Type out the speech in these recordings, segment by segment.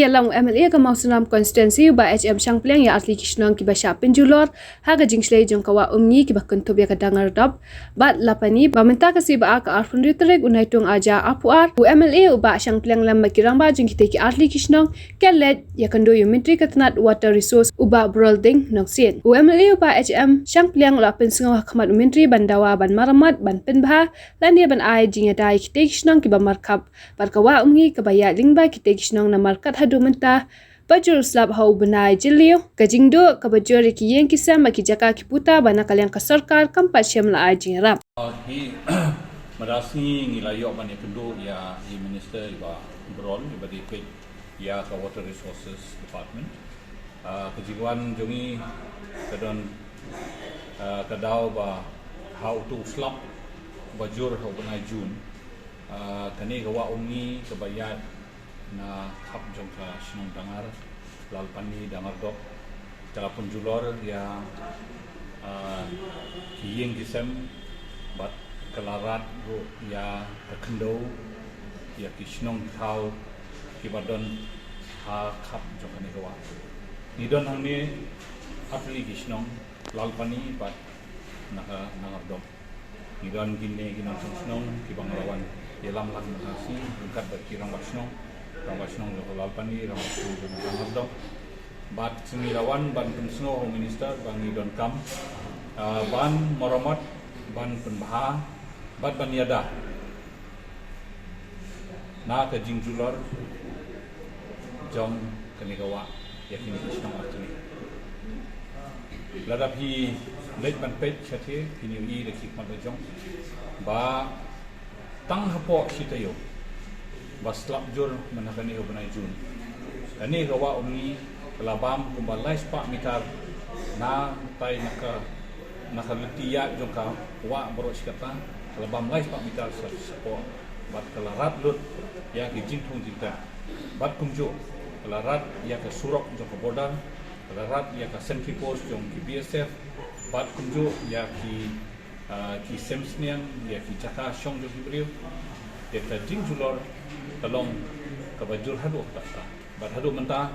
Yalang MLA ka mausunam konstituensi ba HM Shangpleng ya atli kishnong ki basha penjulor ha ga jingsle jong kawa umni ki bakun tob ya ka dangar dop bat lapani ba menta ka si ba ka arfun ritrek unaitung aja apuar u MLA u ba Shangpleng lam makirang ba jing ki atli kishnong kelet ya kando yu menteri katnat water resource u ba brolding noksin u MLA u ba HM Shangpleng la pensingaw khamat menteri bandawa ban maramat ban penbha lan dia ban ai jing ya dai ki kishnong ki ba markap bat kawa umni ka baya lingba ki kishnong na markat hadu menta bajur slab hau benai jiliu kajingdo kabajur ki yeng kisam ki jaka ki puta bana kalian ka sarkar kampat syam la ajing rap hi merasi ngilayo bani kendo ya di minister ba brol ba di pe ya ka water resources department kejiwan jongi kadon kadau ba how to slab bajur hau benai jun kani gawa umni kebayat na khap jongka sinong dangar lalpani dangar dok telepon julor ya kiyeng kisem bat kelarat ro ya kendo ya kisnong thau kibadon ha khap jongka ni gawa ni don hangni atli kisnong lalpani bat naka dangar dok ni don ginne ginon sinong kibang lawan yelam lang nasi ungkat bakirang wasnong Ramasnong lo lalpani ramasnong lo dok bat singirawan ban pensno minister bangi don kam ban moromat ban penbah bat ban yada na ka jingjulor jong kanigawa yakini kisnong artini ladap hi late ban pet chate kini i de kik jong ba tang hapo sitayo baslap jur manakani ho banai jun kani gawa umni kelabam kumbalai spa mitar na tai nakalitiya jongka wa boros kata kelabam lai spa mitar spo bat kelarat lut ya ki jintung jinta bat kumjo kelarat ya ke surok jongka bodang kelarat ya ke sentry post jong ki BSF bat kumjo ya ki semsnian ya ki jaka syong jong brio kita jingjulor kalong kabajur hadu kata bat hadu menta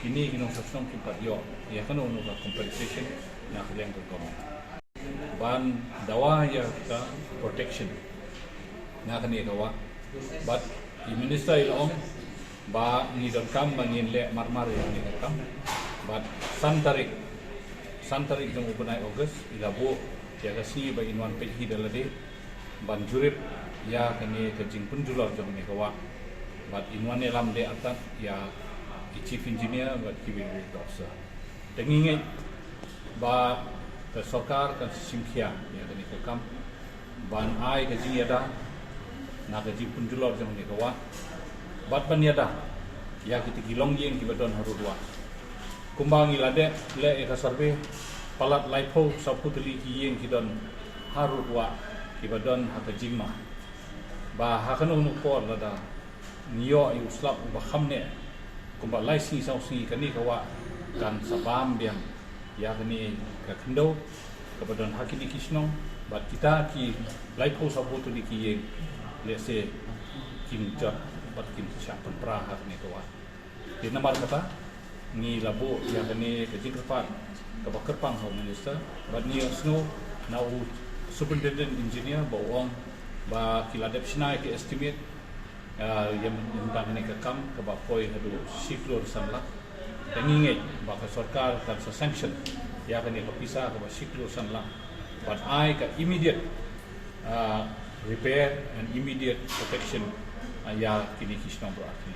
ini ginong sasong kimpat yo ya kan ono ka compensation na kalian berkono ban dawa ya ka protection na kan ya dawa bat di minister ilong ba ni don kam bangin le marmar ya ni kam bat santarik jong upunai August ilabo ya kasi ba inwan pe hidalade ban jurip ya kini kejing penjular jom ni kawa bat inwan elam de atat ya chief engineer bat kiwi doksa tenginge ba ke sarkar kan simkhia ya kini kam ban ai kejing yada na kejing penjular jom ni kawa bat ban yada ya kiti gilong yeng kibadon haru dua kumbangi lade le ka sarbe palat laipo saputli ki yeng kidon haru dua kibadon hakajing ma ba hakano no por lada niyo yu slap ba khamne kumba laisi sausi kani kawa kan sabam biam ya kani ka khndo kabadon hakini kisno bat kita ki laipo sabutu dikiye lese kin jot bat kin syapun pra hakni kawa di namar kata ni labo ya kani kejingkepan kabakerpang home minister bat niyo snow na superintendent engineer bawang ba kiladep sinai ke estimate yang tentang ni ke kam ke bapoi hadu siklor sanla tenginge ba ka sarkar kan sanction ya kan ke pisah ke siklor sanla but I ka immediate repair and immediate protection ya kini kisno berarti